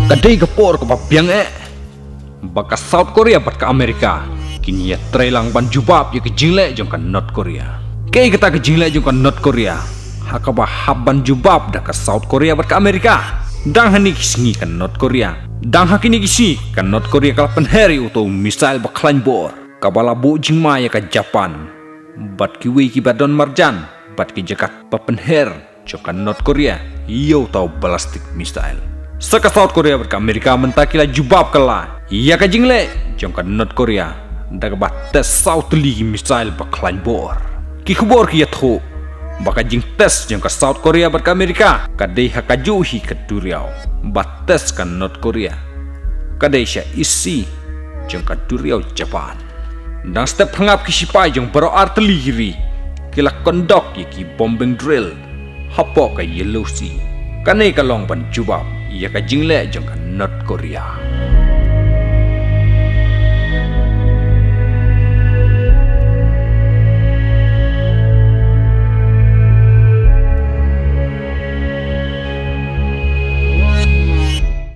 Kadai kapor ke papiang baka South Korea bat ke Amerika kini ya trelang ban jubab ya ke jingle jong kan North Korea. Kei kata ke jingle jong kan North Korea hakaba habban jubab dah ke South Korea bat ke Amerika. Dang hani kisingi kan North Korea. Dang hakini kisi kan North Korea kala penheri uto misail baklan bor. Kabala bu jingma ya ke Japan. Bat kiwi ki badon marjan bat ki jakat papenher jong kan North Korea. Iyo tau ballistic missile. Saka South Korea berka Amerika mentakila jubab kala. Ia ka jingle jong ka North Korea daga bates South Ligi missile baklan bor. Ki khubor ki yatho baka jing tes jong ka South Korea berka Amerika kadai hakajuhi ke Duriau bates ka North Korea kadai sya isi jong ka Duriau Japan. Dan step hangap ki sipai jong baro artillery kila kondok ki bombing drill hapo ka Yellow Sea kanai ka long ban jubab ia ka jingle jong ka North Korea.